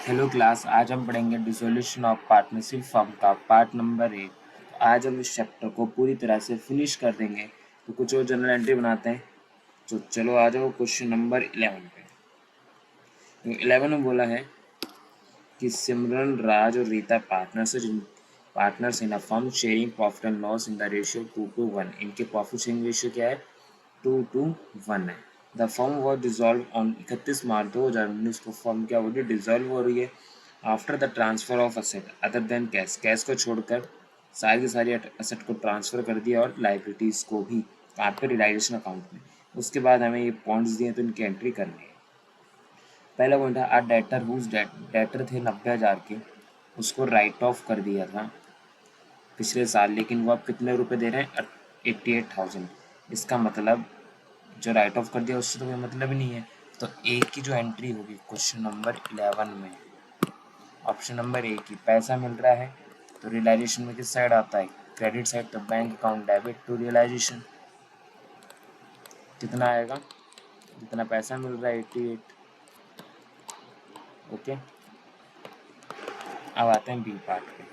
Hello class, आज हम पढ़ेंगे डिसोल्यूशन ऑफ पार्टनरशिप फर्म का पार्ट नंबर 1। आज हम इस चैप्टर को पूरी तरह से फिनिश कर देंगे। तो कुछ और जनरल एंट्री बनाते हैं। तो चलो आ जाओ क्वेश्चन नंबर 11 पे। तो 11 में बोला है कि सिमरन, राज और Rita partners in a firm sharing profit and loss in the ratio 2:1। इनके प्रॉफिट शेयरिंग रेशियो क्या है? 2:1 है। The firm was dissolve on 31 मार्च 2019 को फर्म क्या हो रही है? डिजॉल्व हो रही है। After the transfer of asset other than cash, cash को छोड़कर सारी की सारी असेट को ट्रांसफर कर दिया और लाइबिलिटीज को भी कहाँ पे? रियलाइजेशन अकाउंट में। उसके बाद हमें ये पॉइंट्स दिए तो इनकी एंट्री करनी है। पहला पॉइंट है, आ डेटर हुज डेटर थे 90,000 के, उसको राइट ऑफ कर दिया था पिछले साल, लेकिन वो अब कितने रुपए दे रहे हैं? 88,000। इसका मतलब जो राइट ऑफ कर दिया उससे तो कोई मतलब ही नहीं है। तो ए की जो एंट्री होगी क्वेश्चन नंबर 11 में, ऑप्शन नंबर ए की, पैसा मिल रहा है तो रियलाइजेशन में किस साइड आता है? Credit side. तो bank account debit to realisation. कितना आएगा? जितना पैसा मिल रहा है 88। ओके, अब आते हैं बी पार्ट पे।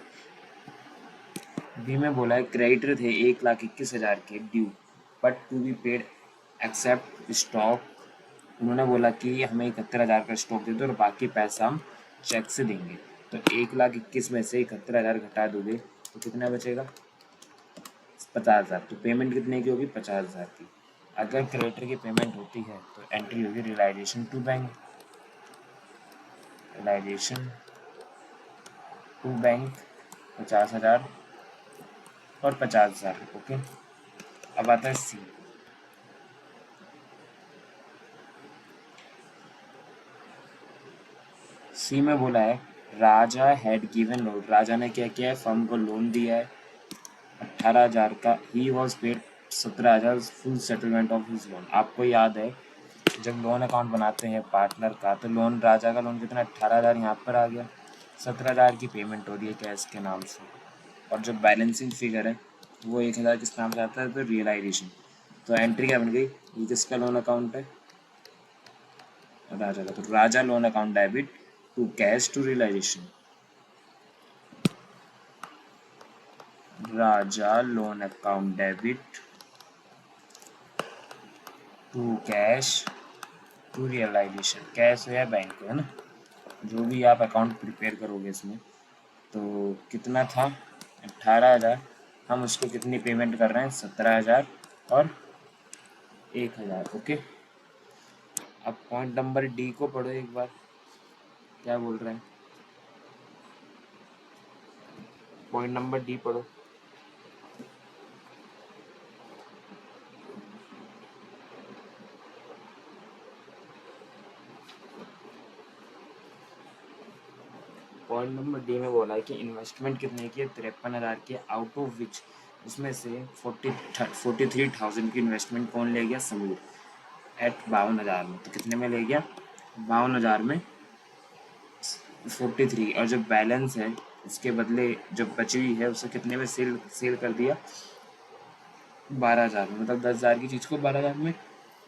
बी में बोला है क्रेडिटर थे 1,21,000 के due but to be paid accept stock. उन्होंने बोला कि हमें 71,000 का स्टॉक दे दो और बाकी पैसा हम चेक से देंगे। तो 1,21,000 में से 71,000 घटा दोगे तो कितना बचेगा? 50,000। तो पेमेंट कितने की होगी? 50,000 की। अगर क्रेडिटर की पेमेंट होती है तो एंट्री होगी realisation to bank. Realisation to bank 50,000 और 50,000। ओके, अब आता है सी। सी में बोला है राजा हैड गिवन लोन। राजा ने क्या किया है? फर्म को लोन दिया है 18,000 का। He was paid 17,000 full settlement of his loan. आपको याद है जब लोन अकाउंट बनाते हैं पार्टनर का तो लोन, राजा का लोन कितना? 18,000 यहाँ पर आ गया। 17,000 की पेमेंट हो रही है कैश के नाम से, और जो बैलेंसिंग फिगर है वो 1,000 किस नाम से आता है? तो रियलाइजेशन। तो एंट्री क्या बन गई? ये किसका लोन अकाउंट है? राजा का। तो Raja loan account debit to cash to realisation. Raja loan account debit to cash to realisation. Cash हो या बैंक हो, है ना, जो भी आप अकाउंट प्रिपेयर करोगे इसमें। तो कितना था? 18,000। हम उसको कितनी पेमेंट कर रहे हैं? 17,000 और 1,000। ओके, अब पॉइंट नंबर डी को पढ़ो एक बार, क्या बोल रहे हैं। पॉइंट नंबर डी पढ़ो। पॉइंट नंबर डी में बोला है कि इन्वेस्टमेंट कितने की है? 53,000 की। आउट ऑफ विच, उसमें से 43,000 की इन्वेस्टमेंट कौन ले गया? समीर, एट 52,000 में। तो कितने में ले गया? 52,000 में 43। और जो बैलेंस है उसके बदले जो बची हुई है उसे कितने में सेल कर दिया? 12,000 में। मतलब 10,000 की चीज़ को 12,000 में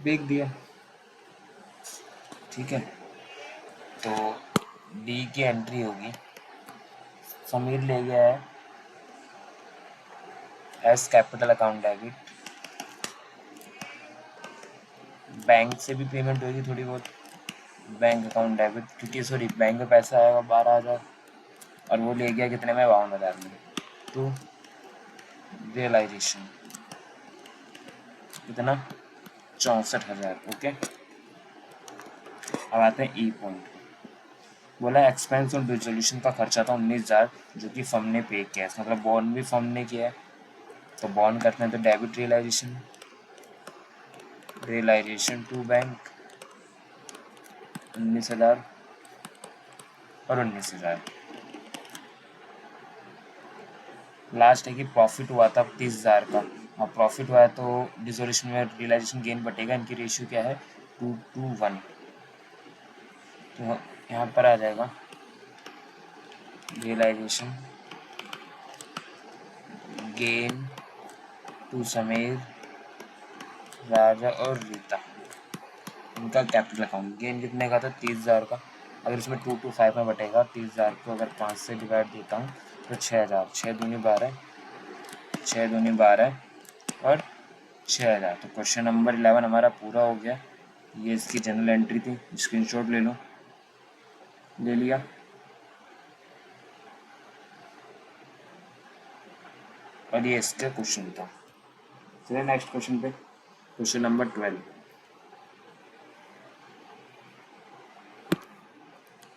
बेच दिया। ठीक है, तो डी की एंट्री होगी, समीर ले गया है S capital account debit. Bank से भी पेमेंट होगी थोड़ी बहुत, बैंक अकाउंट डेबिट, क्योंकि सॉरी बैंक में पैसा आएगा 12,000 और वो ले गया कितने में? 52,000 में। तो रियलाइजेशन कितना? 64,000। ओके, अब आते हैं ई पॉइंट। बोला एक्सपेंस और डिसोल्यूशन का खर्चा था 19,000 जो कि फर्म ने पे किया है। मतलब बॉन्ड भी फर्म ने किया है, तो बॉन्ड करते हैं तो debit realisation, realisation to bank 19,000 और 19,000। लास्ट है कि प्रॉफिट हुआ था 30,000 का, और प्रॉफिट हुआ है तो डिसोल्यूशन में रियलाइजेशन गेन बटेगा। इनकी रेशियो क्या है? 2:1। तो यहाँ पर आ जाएगा रियलाइजेशन गेन टू समीर, राजा और रीता। इनका कैपिटल अकाउंट गेन कितने का था? 30,000 का। अगर इसमें 2 to 5 में बटेगा, 30,000 को अगर 5 से डिवाइड देता हूँ तो 6,000, 6 दूनी 12, 6 दूनी 12 और 6,000। तो क्वेश्चन नंबर 11 हमारा पूरा हो गया। ये इसकी जनरल एंट्री थी, स्क्रीनशॉट ले लो। ले लिया। और ये इसका क्वेश्चन था। चलिए नेक्स्ट क्वेश्चन पे, क्वेश्चन नंबर 12।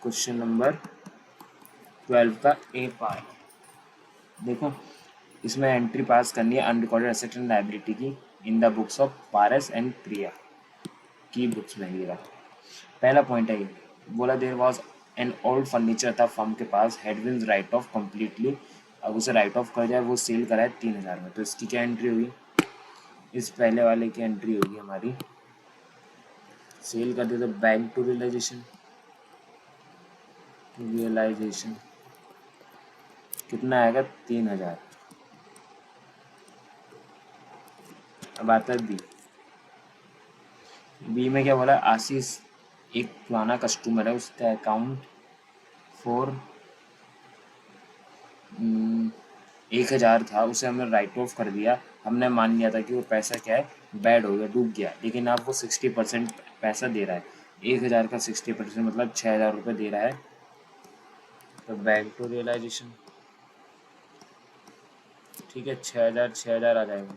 क्वेश्चन नंबर 12 का ए पार्ट देखो, इसमें एंट्री पास करनी है अनरिकॉर्डेड एसेट एंड लायबिलिटी की in the books of Paras and Priya की बुक्स में। ये पहला पॉइंट है, ये बोला there was an old furniture था फर्म के पास, हेडविंस राइट ऑफ कम्प्लीटली, अब उसे राइट ऑफ कर दिया, वो सेल करा है 3,000 में। तो इसकी क्या एंट्री होगी? इस पहले वाले की एंट्री होगी हमारी, सेल कर दे तो बैंक टू रियलाइजेशन, कितना आएगा? 3,000। अब आता है बी। बी में क्या बोला? आशीष एक पुराना कस्टमर है, उसका अकाउंट फॉर 1,000 था, उसे हमने राइट ऑफ कर दिया। हमने मान लिया था कि वो पैसा क्या है, बैड हो गया, डूब गया, लेकिन अब वो 60% पैसा दे रहा है। 1,000 का 60% मतलब 6,000 रुपये दे रहा है। तो बैंक टू रियलाइजेशन, ठीक है, 6,000 आ जाएगा।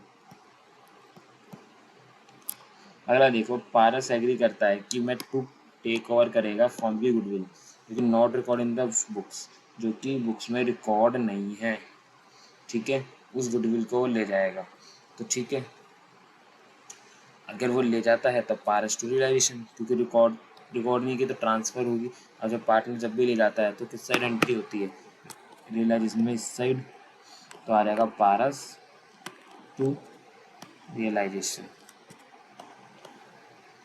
अगला देखो, पारस एग्री करता है कि मैं टू टेक ओवर करेगा फॉर्म की गुडविल, लेकिन not record in the books, जो कि बुक्स में रिकॉर्ड नहीं है। ठीक है, उस गुडविल को वो ले जाएगा। तो ठीक है, अगर वो ले जाता है तो पारस टू रियलाइजेशन, क्योंकि रिकॉर्ड नहीं की तो ट्रांसफ़र होगी। और जब पार्टनर जब भी ले जाता है तो किस साइड एंट्री होती है? रियलाइजेशन में, इस साइड। तो आ जाएगा पारस टू रियलाइजेशन,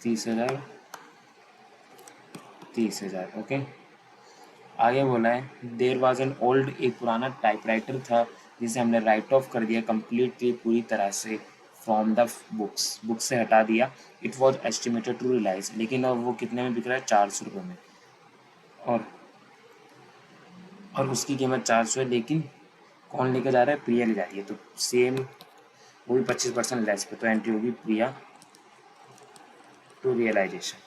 30,000, 30,000। ओके, आगे बोला है देयर वाज एन ओल्ड, एक पुराना टाइपराइटर था जिसे हमने राइट ऑफ कर दिया कम्प्लीटली, पूरी तरह से, फ्रॉम द बुक से हटा दिया। It was estimated to realise, लेकिन अब वो कितने में बिक रहा है? 400 रुपये में। और उसकी कीमत 400 है, लेकिन कौन लेके जा रहा है? प्रिया ले जा रही है। तो सेम, वो भी 25% लेस पे, तो एंट्री होगी प्रिया टू रियलाइजेशन।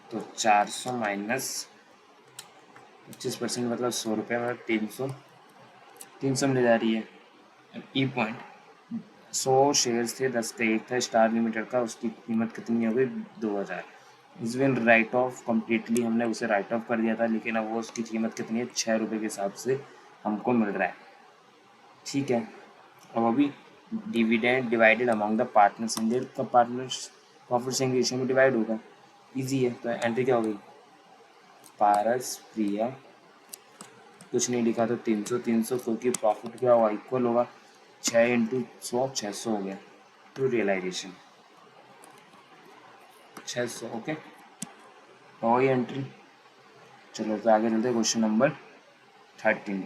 तो 400 माइनस 25% मतलब 100 रुपये, मतलब 300 में ले जा रही है। ई पॉइंट, 100 शेयर्स थे, 10 का एक था स्टार लिमिटेड का, उसकी कीमत कितनी हो गई? 2,000। इस बिन राइट ऑफ कम्प्लीटली, हमने उसे राइट ऑफ कर दिया था, लेकिन अब वो उसकी कीमत कितनी है? 6 रुपये के हिसाब से हमको मिल रहा है। ठीक है, अब अभी dividend divided among the partners, Indian का पार्टनर्स प्रॉफिट शेयरिंग रेशियो में डिवाइड होगा। इजी है, तो एंट्री क्या हो गई? पारस प्रिया, कुछ नहीं लिखा तो 300, 300 क्योंकि प्रॉफिट क्या होगा? इक्वल होगा, 6 इंटू 100, 600 हो गया टू रियलाइजेशन, 600। ओके, तो वही एंट्री। चलो तो आगे चलते हैं क्वेश्चन नंबर 13।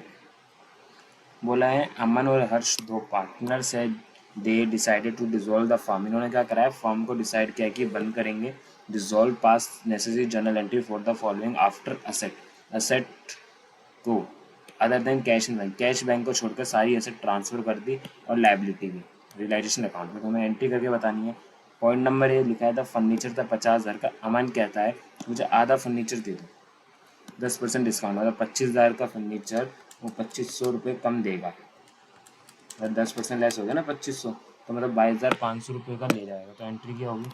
बोला है अमन और हर्ष दो पार्टनर्स है, they decided to dissolve the firm, इन्होंने क्या करा है? फर्म को डिसाइड किया कि बंद करेंगे। Dissolve pass necessary journal entry for the following after asset को other than cash and bank, cash bank को छोड़कर सारी एसेट ट्रांसफर कर दी, और लाइबिलिटी भी रियलाइजेशन अकाउंट में, तो हमें एंट्री करके बतानी है। पॉइंट नंबर ए लिखा है था फर्नीचर था 50,000 का, अमन कहता है मुझे आधा फर्नीचर दे दो, 10% डिस्काउंट, मतलब 25,000 का फर्नीचर वो 2,500 रुपये कम देगा। अगर 10% लेस हो गया ना 2,500, तो मतलब 22,500 रुपये का ले जाएगा। तो एंट्री क्या होगी?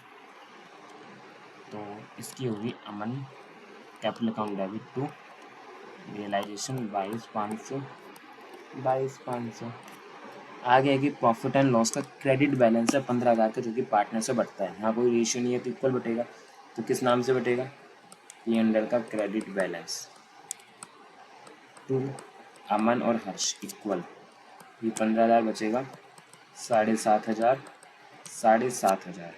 तो इसकी होगी Aman capital account debit to realisation 22,500, 22,500। आगे है कि प्रॉफिट एंड लॉस का क्रेडिट बैलेंस है 15,000 का, जो कि पार्टनर से बढ़ता है। यहाँ कोई रेशियो नहीं है तो इक्वल बटेगा। तो किस नाम से बटेगा? P&L का क्रेडिट बैलेंस टू अमन और हर्ष इक्वल, ये 15,000 बचेगा, 7,500, 7,500।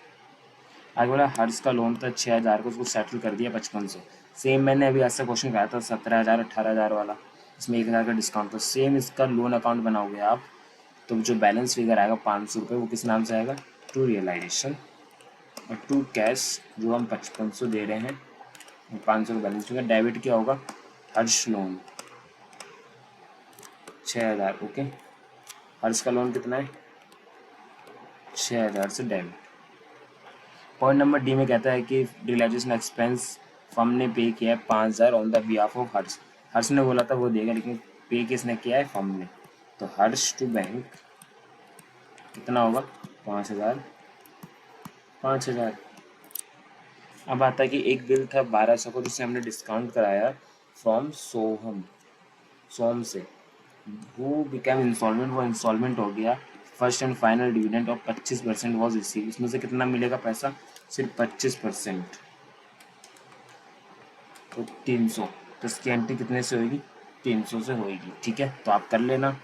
आगे बोला हर्ष का लोन था 6,000 को, उसको सेटल कर दिया 5,500। सेम मैंने अभी ऐसा क्वेश्चन कराया था 17,000, 18,000 वाला, इसमें 1,000 का डिस्काउंट। तो सेम इसका लोन अकाउंट बनाओगे आप, तो जो बैलेंस फिगर आएगा 500 रुपये, वो किस नाम से आएगा? To realisation. और टू कैश, जो हम 5,500 दे रहे हैं, 500 का बैलेंस होगा। डेबिट क्या होगा, हर्ष लोन 6000। ओके, हर्ष का लोन कितना है, 6000 से डेबिट। पॉइंट नंबर डी में कहता है कि रियलाइजेशन एक्सपेंस फर्म ने पे किया है 5000 ऑन द बिहाफ ऑफ हर्ष। हर्ष ने बोला था वो देगा, लेकिन पे किसने किया है, फर्म ने। तो हर्ष टू बैंक कितना होगा, 5000, 5000। अब आता है कि एक बिल था 1200 को, जिसे हमने डिस्काउंट कराया फ्रॉम सोम से। वो बिकम इंस्टॉलमेंट, वो इंस्टॉलमेंट हो गया। First and final dividend of 25% was receive. इसमें से कितना मिलेगा पैसा, सिर्फ 25%, तो 300। तो इसकी एंट्री कितने से होगी, 300 से होगी। ठीक है, तो आप कर लेना।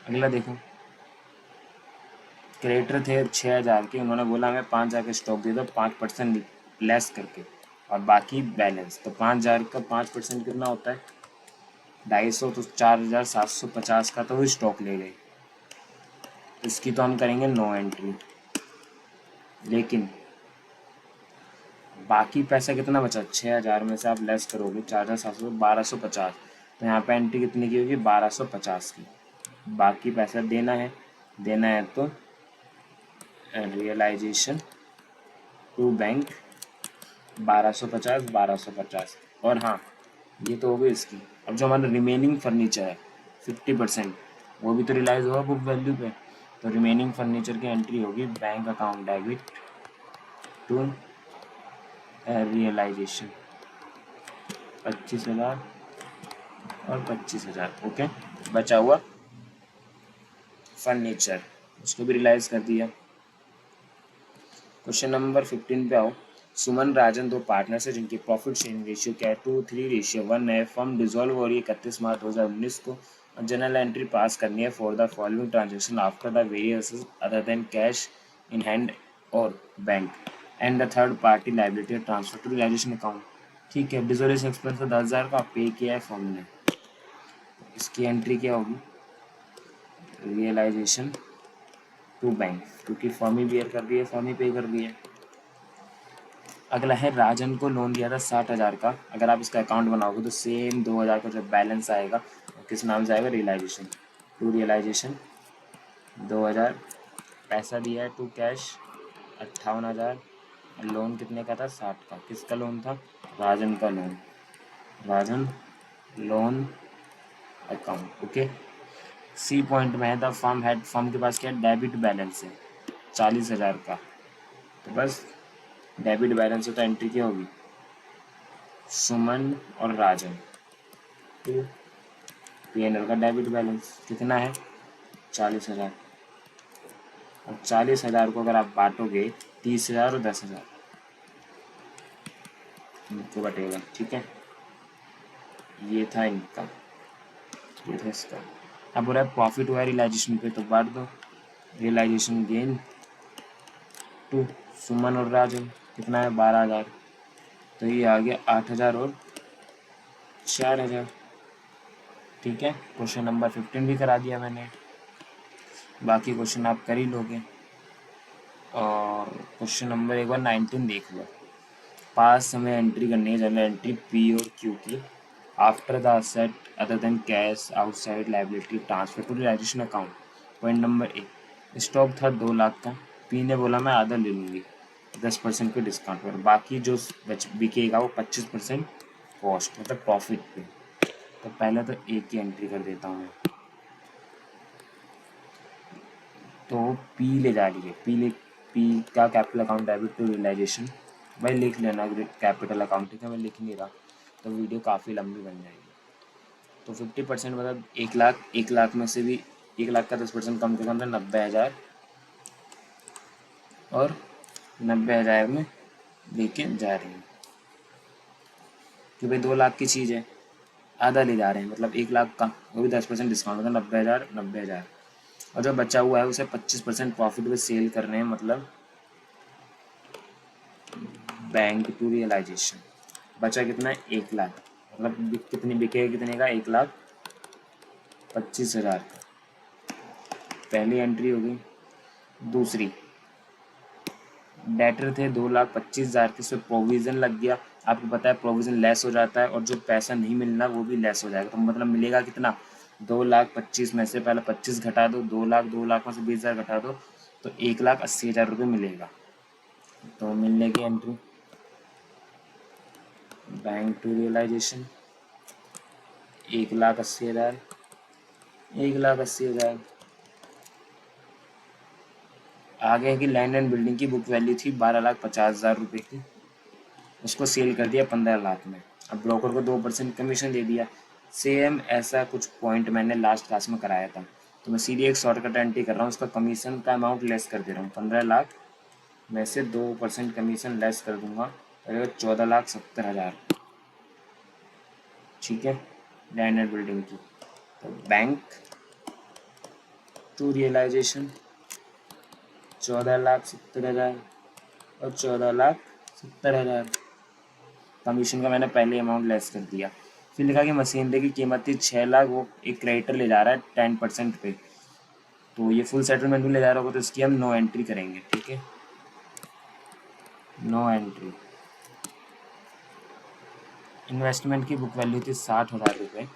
अगला देखो, क्रेडिटर थे 6000 के, उन्होंने बोला हमें 5000 का स्टॉक दे दो 5% लेस करके, और बाकी बैलेंस। तो 5000 का 5% कितना होता है, 250, तो 4750 का तो वो स्टॉक ले गए। इसकी तो हम करेंगे नो एंट्री। लेकिन बाकी पैसा कितना बचा, 6000 में से आप लेस करोगे 4700, 1250। तो यहाँ पे एंट्री कितनी की होगी, 1250 की। बाकी पैसा देना है तो रियलाइजेशन टू बैंक 1250, 1250। और हाँ, ये तो हो गई इसकी। अब जो हमारा रिमेनिंग फर्नीचर है 50%, वो भी तो रिलाइज होगा बुक वैल्यू पे। तो रिमेनिंग फर्नीचर की एंट्री होगी bank account debit to realisation 25,000 और 25,000। ओके, बचा हुआ फर्नीचर, उसको भी रिलाइज कर दिया। क्वेश्चन नंबर 15 पे आओ। सुमन राजन दो पार्टनर्स है जिनकी प्रॉफिट शेयरिंग रेशियो क्या है, 2:3 है। फर्म डिसॉल्व हो रही है 31 मार्च 2019 को। जनरल एंट्री पास करनी है for the following transaction after the various other than cash in hand और bank and the third party liability transfer to realisation account. ठीक है, डिसोल्यूशन एक्सपेंस 10,000 का पे किया है फर्म ने। इसकी एंट्री क्या होगी, रियलाइजेशन टू बैंक, क्योंकि फर्म ही बियर कर रही है, फर्म ही पे कर रही है। अगला है, राजन को लोन दिया था 60,000 का। अगर आप इसका अकाउंट बनाओगे तो सेम 2,000 का जो बैलेंस आएगा वो किस नाम से आएगा, रियलाइजेशन टू रियलाइजेशन 2,000। पैसा दिया है टू कैश 58,000। लोन कितने का था, 60 का। किसका लोन था, राजन का loan, Rajan loan account. Okay, C point में है द फर्म के पास क्या डेबिट बैलेंस है 40,000 का। तो बस डेबिट बैलेंस हो तो एंट्री क्या होगी, सुमन और राजन टू पीएनएल का डेबिट बैलेंस कितना है, 40,000। और 40,000 को अगर आप बांटोगे 30,000 और 10,000 इनको बटेगा। ठीक है, ये था इनका, ये था इसका। अब बोला प्रॉफिट हुआ रियलाइजेशन पे, तो बांट दो। रियलाइजेशन गेन टू सुमन और राजन कितना है, 12,000। तो ये आ गया 8,000 और 4,000। ठीक है, क्वेश्चन नंबर 15 भी करा दिया मैंने, बाकी क्वेश्चन आप कर ही लोगे। और क्वेश्चन नंबर एक बार 19 देख लो। पास हमें एंट्री करनी है, जनरल एंट्री पी और क्यू की, after the asset other than cash outside liability transfer to realisation account. Point number एक, स्टॉक था 2 लाख का। पी ने बोला मैं आधा ले लूँगी 10% के डिस्काउंट पर, बाकी जो बिकेगा वो 25% कॉस्ट मतलब प्रॉफिट पे। तो पहले तो एक की एंट्री कर देता हूँ मैं। तो पी ले जा रही है, पी का capital account debit to realisation. भाई लिख लेना कैपिटल अकाउंट, ठीक है, मैं लिख नहीं रहा तो वीडियो काफ़ी लंबी बन जाएगी। तो 50% मतलब 1,00,000, 1,00,000 में से भी 1,00,000 का 10% कम से कम तो 90,000, और 90,000 में लेके जा रही हैं कि भाई 2,00,000 की चीज़ है, आधा ले जा रहे हैं, मतलब 1,00,000 का, वो भी 10% डिस्काउंट मतलब 90,000, 90,000। और जो बचा हुआ है उसे 25% प्रॉफिट में सेल कर रहे हैं, मतलब बैंक टू रियलाइजेशन। बचा कितना है, 1,00,000, मतलब कितनी बिकेगा, कितने का, 1,25,000 का। पहली एंट्री हो गई। दूसरी, डेटर थे 2,25,000 के, उसमें प्रोविज़न लग गया आपको पता है प्रोविज़न लेस हो जाता है और जो पैसा नहीं मिलना वो भी लेस हो जाएगा। तो मतलब मिलेगा कितना, 2,25,000 में से पहले 25 घटा दो, 2 लाख में से 20,000 घटा दो, तो 1,80,000 रुपये मिलेगा। तो मिलने की एंट्री बैंक टू रियलाइजेशन 1,80,000, 1,80,000। आगे की लैंड एंड बिल्डिंग की बुक वैल्यू थी 12,50,000 रुपये की, उसको सेल कर दिया 15 लाख में। अब ब्रोकर को 2% कमीशन दे दिया। सेम ऐसा कुछ पॉइंट मैंने लास्ट क्लास में कराया था, तो मैं सीधे एक शॉर्टकट एंट्री कर रहा हूँ, उसका कमीशन का अमाउंट लेस कर दे रहा हूँ। 15 लाख में से 2% कमीशन लेस कर दूंगा, तो 14,70,000। ठीक है, लैंड एंड बिल्डिंग की। तो बैंक टू रियलाइजेशन 14,70,000 और 14,70,000 कमीशन का मैंने पहले अमाउंट लेस कर दिया। फिर लिखा कि मशीनरी की कीमत थी 6 लाख, वो एक क्रेडिटर ले जा रहा है 10% पे, तो ये फुल सेटलमेंट में ले जा रहा होगा, तो इसकी हम नो एंट्री करेंगे। ठीक है, नो एंट्री। इन्वेस्टमेंट की बुक वैल्यू थी 60,000 रुपये,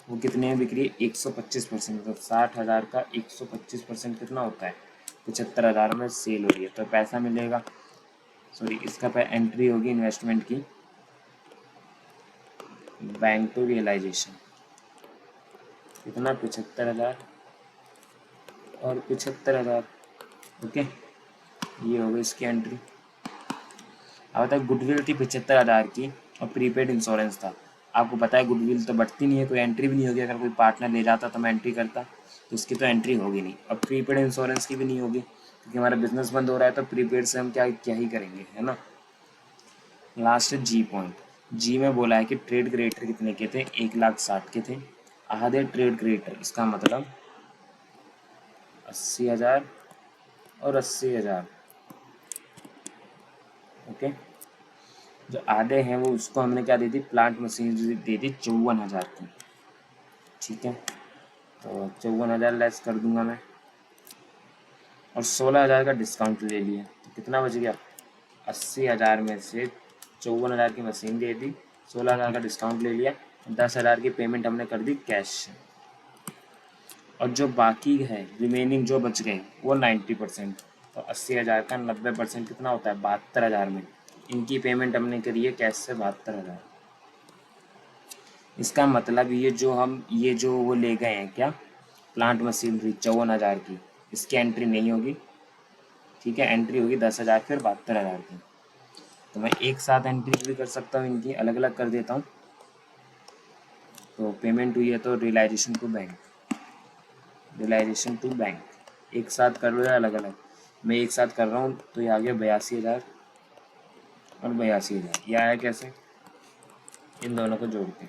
वो कितने में बिक रही है, 125%। तो 60,000 का 125% कितना होता है, 75,000 में सेल हो रही है, तो पैसा मिलेगा। सॉरी, इसका पे एंट्री होगी इन्वेस्टमेंट की बैंक टू रियलाइजेशन, कितना, 75,000 और 75,000। ओके, ये हो गई इसकी एंट्री। अब बताए गुडविल थी 75,000 की और प्रीपेड इंश्योरेंस था। आपको पता है गुडविल तो बढ़ती नहीं है, कोई एंट्री भी नहीं होगी। अगर कोई पार्टनर ले जाता तो मैं एंट्री करता, तो इसकी तो एंट्री होगी नहीं। अब प्रीपेड इंश्योरेंस की भी नहीं होगी, क्योंकि हमारा बिजनेस बंद हो रहा है, तो प्रीपेड से हम क्या क्या ही करेंगे, है ना। लास्ट है जी पॉइंट। जी में बोला है कि ट्रेड क्रेडिटर कितने के थे, 1,60,000 के थे। आधे ट्रेड क्रेडिटर, इसका मतलब 80,000 और 80,000। ओके, जो आधे हैं वो उसको हमने क्या दे दी, प्लांट मशीन दे दी 54,000 की। ठीक है, तो 54,000 लेस कर दूंगा मैं, और 16,000 का डिस्काउंट ले लिया, तो कितना बच गया, 80,000 में से 54,000 की मशीन दे दी, 16,000 का डिस्काउंट ले लिया, 10,000 की पेमेंट हमने कर दी कैश से, और जो बाकी है रिमेनिंग जो बच गए वो 90%। तो 80,000 का 90% कितना होता है, 72,000 में। इनकी पेमेंट हमने करी है कैश से 72,000। इसका मतलब ये जो वो ले गए हैं क्या, प्लांट मशीनरी 54,000 की, इसकी एंट्री नहीं होगी। ठीक है, एंट्री होगी 10,000 फिर 72,000 की। तो मैं एक साथ एंट्री भी कर सकता हूँ, इनकी अलग अलग कर देता हूँ। तो पेमेंट हुई है तो realisation to bank, realisation to bank एक साथ कर लो या अलग अलग। मैं एक साथ कर रहा हूँ, तो ये आ गया 82,000 और 82,000। ये आया कैसे, इन दोनों को जोड़ के।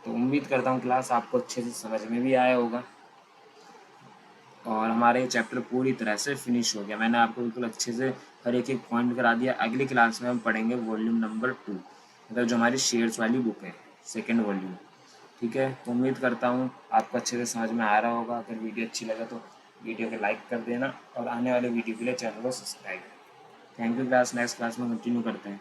तो उम्मीद करता हूँ क्लास आपको अच्छे से समझ में भी आया होगा, और हमारे ये चैप्टर पूरी तरह से फिनिश हो गया। मैंने आपको बिल्कुल अच्छे से हर एक पॉइंट करा दिया। अगली क्लास में हम पढ़ेंगे वॉल्यूम नंबर 2, मतलब जो हमारी शेयर्स वाली बुक है, सेकंड वॉल्यूम। ठीक है, तो उम्मीद करता हूँ आपको अच्छे से समझ में आ रहा होगा। अगर वीडियो अच्छी लगे तो वीडियो को लाइक कर देना, और आने वाले वीडियो के लिए चैनल को subscribe. Thank you class, next class में कंटिन्यू करते हैं।